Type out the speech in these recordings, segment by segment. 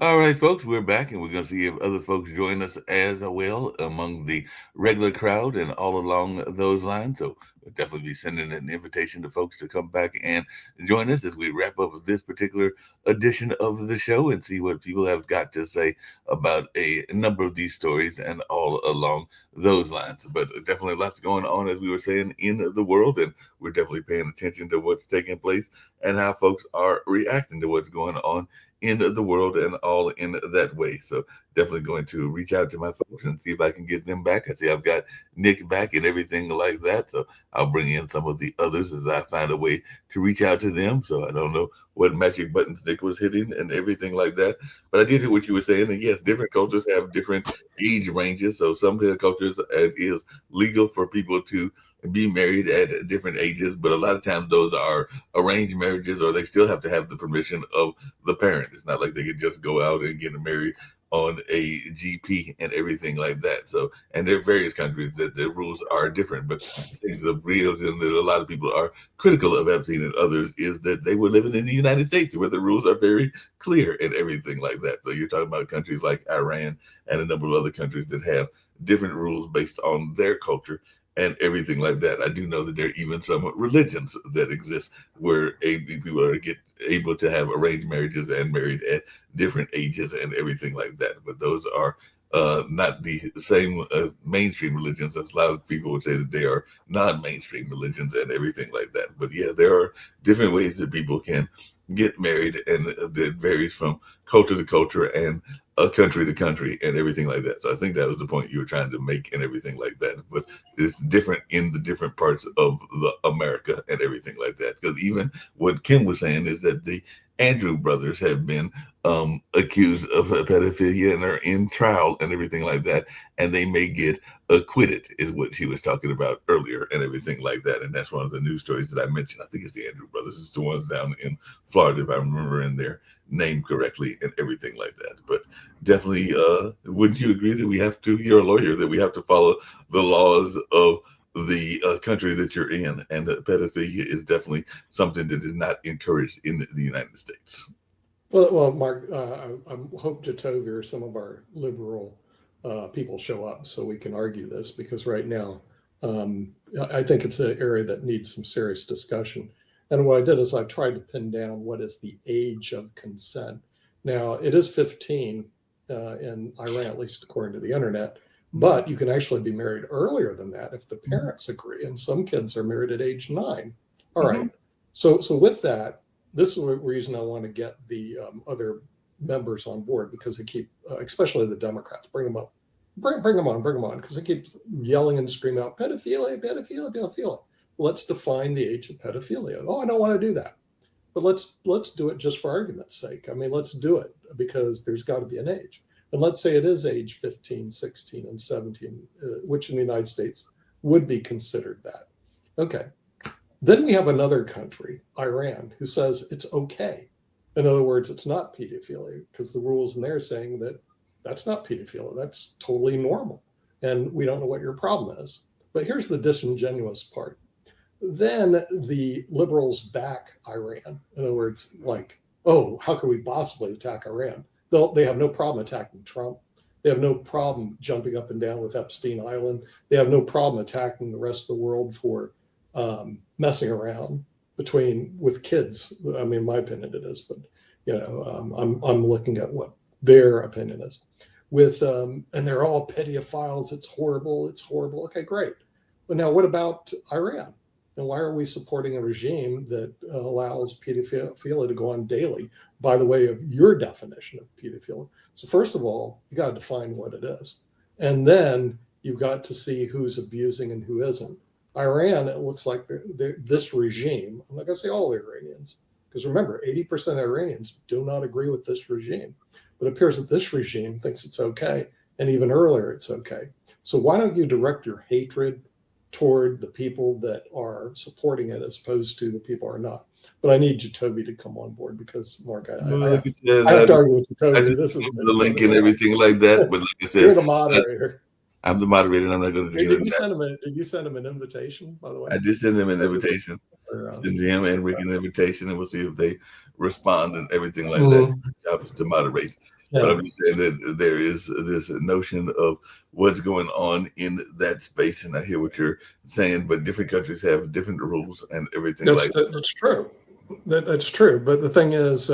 All right, folks, we're back and we're going to see if other folks join us as well among the regular crowd and all along those lines. So we'll definitely be sending an invitation to folks to come back and join us as we wrap up this particular edition of the show and see what people have got to say about a number of these stories and all along those lines. But definitely lots going on, as we were saying, in the world, and we're definitely paying attention to what's taking place and how folks are reacting to what's going on in the world and all in that way. So definitely going to reach out to my folks and see if I can get them back. I see I've got Nick back and everything like that. So I'll bring in some of the others as I find a way to reach out to them. So I don't know what magic buttons Nick was hitting and everything like that. But I did hear what you were saying. And yes, different cultures have different age ranges. So some cultures it is legal for people to be married at different ages, but a lot of times those are arranged marriages, or they still have to have the permission of the parent. It's not like they could just go out and get married on a GP and everything like that. So, and there are various countries that the rules are different, but the reason that a lot of people are critical of Epstein and others is that they were living in the United States where the rules are very clear and everything like that. So you're talking about countries like Iran and a number of other countries that have different rules based on their culture and everything like that. I do know that there are even some religions that exist where people are able to have arranged marriages and married at different ages and everything like that. But those are not the same mainstream religions, as a lot of people would say that they are non-mainstream religions and everything like that. But yeah, there are different ways that people can get married, and it varies from culture to culture and country to country and everything like that. So I think that was the point you were trying to make and everything like that. But it's different in the different parts of the America and everything like that. Because even what Kim was saying is that the Andrew brothers have been accused of pedophilia and are in trial and everything like that, and they may get acquitted, is what she was talking about earlier and everything like that. And that's one of the news stories that I mentioned. I think it's the Andrew brothers. It's the ones down in Florida, if I remember in their name correctly and everything like that. But definitely, wouldn't you agree that we have to, you're a lawyer, that we have to follow the laws of the country that you're in, and pedophilia is definitely something that is not encouraged in the United States. Well, Mark, I hope Jatovir, some of our liberal people show up so we can argue this, because right now I think it's an area that needs some serious discussion. And what I did is I tried to pin down what is the age of consent. Now, it is 15 in Iran, at least according to the internet, but you can actually be married earlier than that if the parents agree. And some kids are married at age 9. All right. So with that, this is the reason I want to get the other members on board, because they keep, especially the Democrats, bring them up, bring them on, because they keep yelling and screaming out pedophilia, pedophilia, pedophilia. Let's define the age of pedophilia. Oh, I don't want to do that, but let's do it just for argument's sake. I mean, let's do it because there's got to be an age. And let's say it is age 15, 16, and 17, which in the United States would be considered that. Okay. Then we have another country, Iran, who says it's okay. In other words, it's not pedophilia, because the rules in there are saying that that's not pedophilia. That's totally normal. And we don't know what your problem is. But here's the disingenuous part. Then the liberals back Iran. In other words, like, oh, how could we possibly attack Iran? They have no problem attacking Trump. They have no problem jumping up and down with Epstein Island. They have no problem attacking the rest of the world for messing around with kids. I mean, my opinion it is, but I'm looking at what their opinion is. And they're all pedophiles. It's horrible. It's horrible. Okay, great. But now, what about Iran? And why are we supporting a regime that allows pedophilia to go on daily, by the way of your definition of pedophilia? So first of all, you got to define what it is. And then you've got to see who's abusing and who isn't. Iran, it looks like this regime, I'm not going to say all the Iranians, because remember, 80% of Iranians do not agree with this regime. But it appears that this regime thinks it's okay, and even earlier it's okay. So why don't you direct your hatred toward the people that are supporting it as opposed to the people who are not? But I need Jacoby to come on board because, Mark, I have to argue with Jacoby. This is the link and everything like that. But like I said, you're the moderator. I'm the moderator, and I'm not going to Did you send him an invitation, by the way? I did send him an invitation. Send him and Rick an invitation, and we'll see if they respond and everything like that. Job is to moderate. Yeah. But I'm just saying that there is this notion of what's going on in that space, and I hear what you're saying, but different countries have different rules and everything like that. That's true. That's true. But the thing is,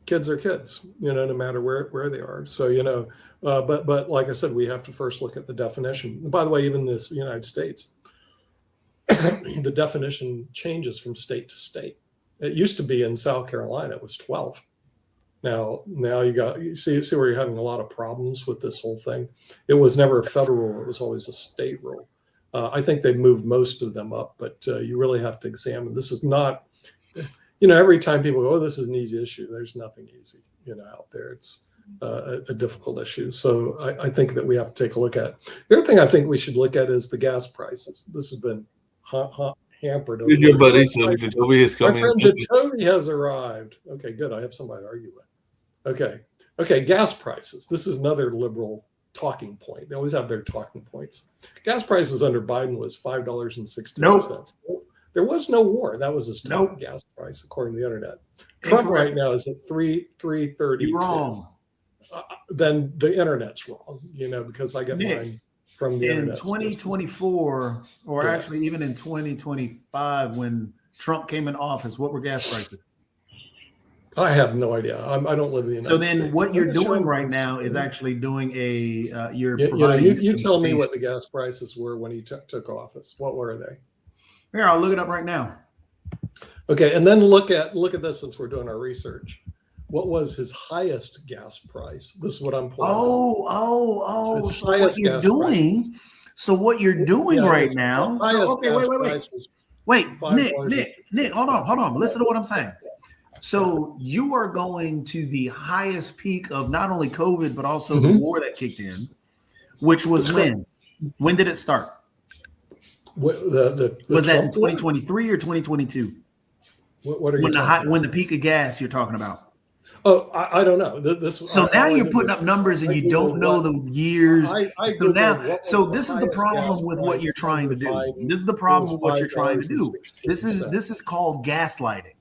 kids are kids, no matter where they are. So, but like I said, we have to first look at the definition. And by the way, even this United States, the definition changes from state to state. It used to be in South Carolina, it was 12. Now you see where you're having a lot of problems with this whole thing. It was never a federal rule; it was always a state rule. I think they moved most of them up, but you really have to examine. This is not, every time people go, "Oh, this is an easy issue," there's nothing easy, out there. It's a difficult issue. So I think that we have to take a look at. The other thing I think we should look at is the gas prices. This has been hampered. Good, your buddy. So Jacoby is coming. My friend Jacoby has arrived. Okay, good. I have somebody to argue with. Okay, gas prices. This is another liberal talking point. They always have their talking points. Gas prices under Biden was $5.16. Nope. There was no war. That was his top gas price, according to the internet. Trump right now is at $3.32. You're wrong. Then the internet's wrong, because I get mine from the internet. In 2024, or actually even in 2025, when Trump came in office, what were gas prices? I have no idea. I don't live in the United States. So then what you're doing right now is actually doing you tell me what the gas prices were when he took office. What were they? Here, I'll look it up right now. Okay, and then look at this since we're doing our research. What was his highest gas price? This is what I'm pulling. So what you're doing? So what you're doing right now? Wait, Nick, hold on. Listen to what I'm saying. So you are going to the highest peak of not only COVID, but also the war that kicked in, which was when? When did it start? Was that 2023 or 2022? What are you when the peak of gas you're talking about? Oh, I don't know. So now you're putting up numbers and you don't know the years. So this is the problem with what you're trying to do. This is the problem with what you're trying to do. This is called gaslighting.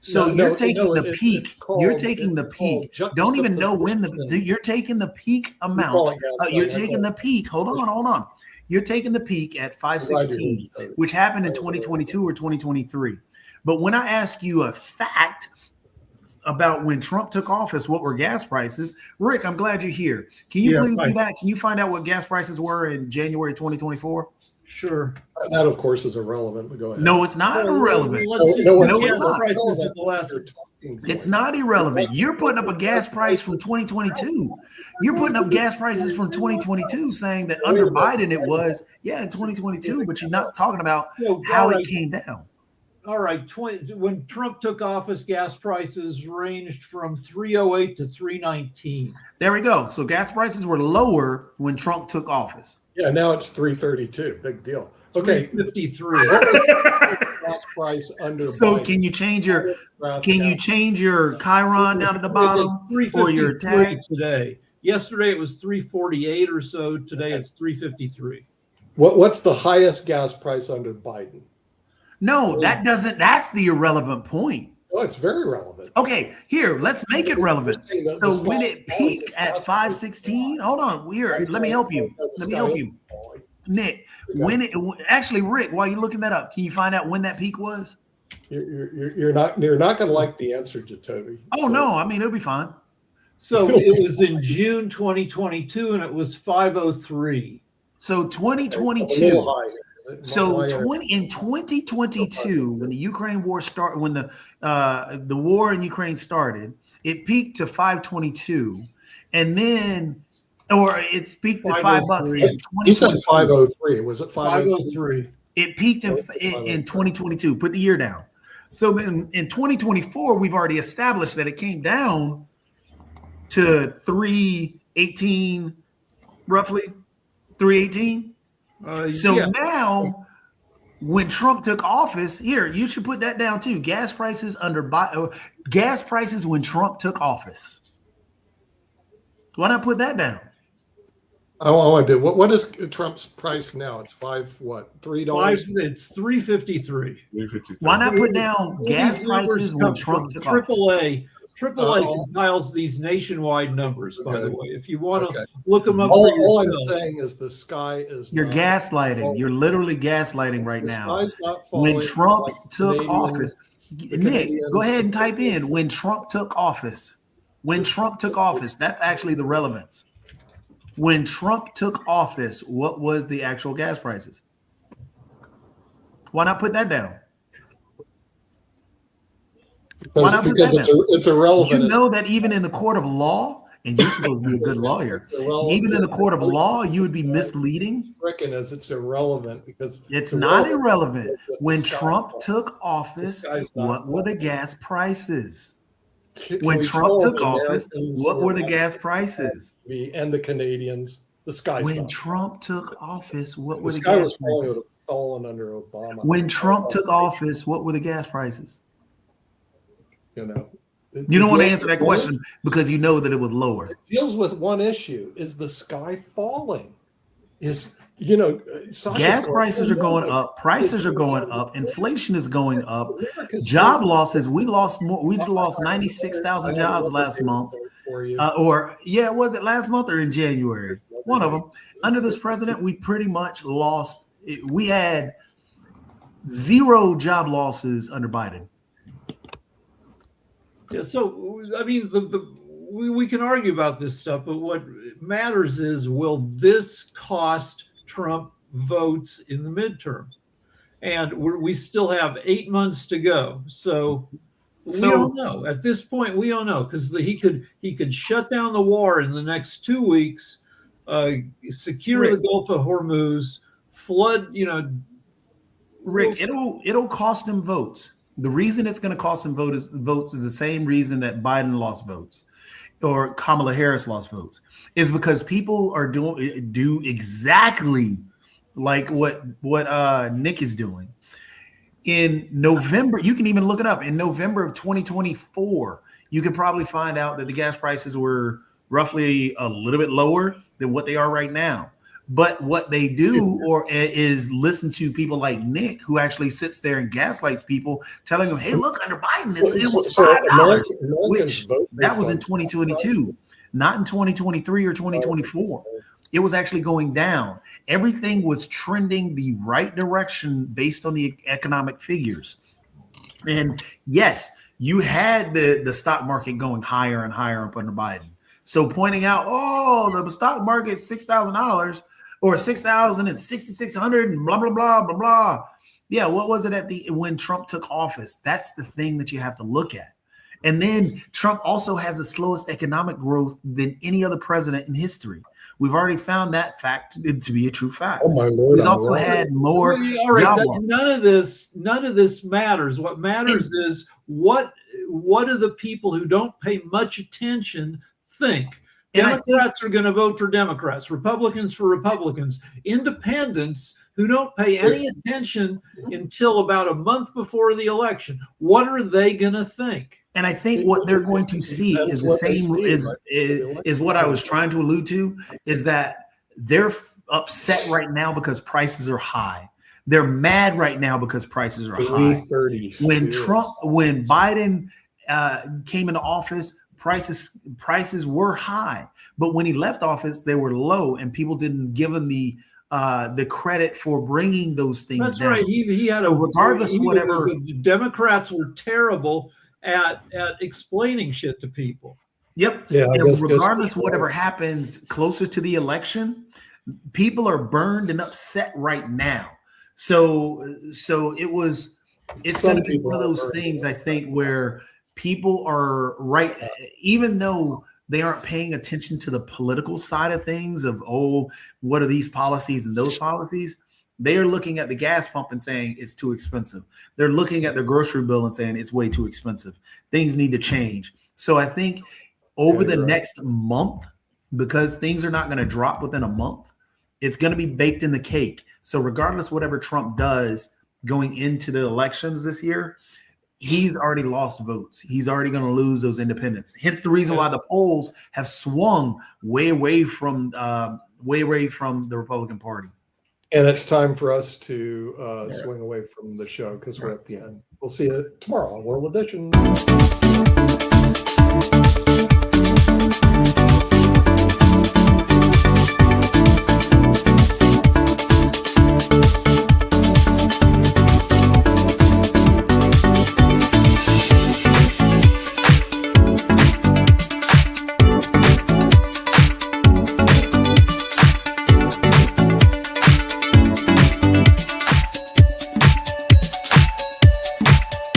So you're taking the peak. You're taking the peak. Don't even know when you're taking the peak amount. You're taking the peak. Hold on. You're taking the peak at 516, which happened in 2022 or 2023. But when I ask you a fact about when Trump took office, what were gas prices? Rick, I'm glad you're here. Can you please do that? Can you find out what gas prices were in January 2024? Sure. That, of course, is irrelevant, but go ahead. No, it's not irrelevant. It's not irrelevant. You're putting up a gas price from 2022. You're putting up gas prices from 2022 saying that under Biden it was, in 2022, but you're not talking about how it came down. All right. When Trump took office, gas prices ranged from $3.08 to $3.19. There we go. So gas prices were lower when Trump took office. Yeah, now it's $3.32. Big deal. Okay, $3.53. Gas price under. So Biden. Can you change your Chiron down at the bottom or your tag today? Yesterday it was $3.48 or so. Today it's $3.53. What's the highest gas price under Biden? No, that's the irrelevant point. Oh, it's very relevant. Okay, here, let's make it relevant. So when it peaked at 516, hold on, let me help you. Nick, actually, Rick, while you're looking that up, can you find out when that peak was? You're not going to like the answer, Jacoby. Oh, no, I mean, it'll be fine. So it was in June 2022, and it was 503. So 2022. So in 2022, when the Ukraine war started, when the war in Ukraine started, it peaked to 522, and then Or it's peaked at $5 in 2022. You said 503. Was it 503? It peaked in 2022. Put the year down. So then in 2024, we've already established that it came down to 318, roughly 318. Now, when Trump took office, here you should put that down too. Gas prices when Trump took office. Why not put that down? I want to do what is Trump's price now? It's $3? It's $3.53. Why not put down gas prices when Trump took office? AAA compiles these nationwide numbers, by the way. If you want to look them up, all I'm saying is the sky is. You're gaslighting. You're literally gaslighting right now. When Trump took office, Nick, go ahead and type in when Trump took office. When Trump took office, that's actually the relevance. When Trump took office, what was the actual gas prices? Why not put that down? Because it's irrelevant. You know that even in the court of law, and you're supposed to be a good lawyer, even in the court of law, you would be misleading. It's irrelevant because it's not irrelevant. When Trump took office, what were the gas prices? When Trump took office, what were the gas prices? And the Canadians, the sky. When Trump took office, what were the sky gas was prices? falling under Obama. When Trump took office, what were the gas prices? You know, you don't want to answer that question because you know that it was lower. It deals with one issue: is the sky falling? Gas prices are going up, prices are going up, inflation is going up, job losses. We lost more. We lost 96,000 jobs last month. Was it last month or in January? One of them. Under this president, we pretty much lost. We had 0 job losses under Biden. Yeah, so I mean, we can argue about this stuff, but what matters is, will this cost Trump votes in the midterm? And we still have 8 months to go. So we don't know. At this point, we don't know, because he could shut down the war in the next 2 weeks, secure the Gulf of Hormuz, flood. Rick, it'll cost him votes. The reason it's going to cost him votes is the same reason that Biden lost votes or Kamala Harris lost votes, is because people are do exactly like what Nick is doing. In November, you can even look it up. In November of 2024, you could probably find out that the gas prices were roughly a little bit lower than what they are right now. But what they do is listen to people like Nick, who actually sits there and gaslights people, telling them, "Hey, look, under Biden, it was $5." Which that was in 2022, not in 2023 or 2024. It was actually going down. Everything was trending the right direction based on the economic figures. And yes, you had the stock market going higher and higher up under Biden. So pointing out, the stock market $6,000 or 6,000 and 6,600 and blah, blah, blah, blah, blah. Yeah, what was it when Trump took office? That's the thing that you have to look at. And then Trump also has the slowest economic growth than any other president in history. We've already found that fact to be a true fact. Oh my Lord! He's also had more. None of this matters. What matters is what do the people who don't pay much attention think? Democrats are going to vote for Democrats, Republicans for Republicans, independents who don't pay any attention until about a month before the election. What are they going to think? And I think what they're going to see is the same is what I was trying to allude to, is that they're upset right now because prices are high. They're mad right now because prices are high. When Biden came into office, prices were high, but when he left office, they were low, and people didn't give him the credit for bringing those things That's down. right. He had the Democrats were terrible at explaining shit to people. Yep. Yeah. Regardless of whatever happens closer to the election, people are burned and upset right now. So it's going to be one of those things, I think, where people are right. Even though They aren't paying attention to the political side of things of, oh, what are these policies and those policies? They are looking at the gas pump and saying it's too expensive. They're looking at their grocery bill and saying it's way too expensive. Things need to change. So I think over the next month, because things are not going to drop within a month, it's going to be baked in the cake. So regardless whatever Trump does going into the elections this year, he's already lost votes. He's already going to lose those independents. Hence the reason why the polls have swung way away from the Republican Party. And it's time for us to swing away from the show because we're at the end. We'll see you tomorrow on World Edition.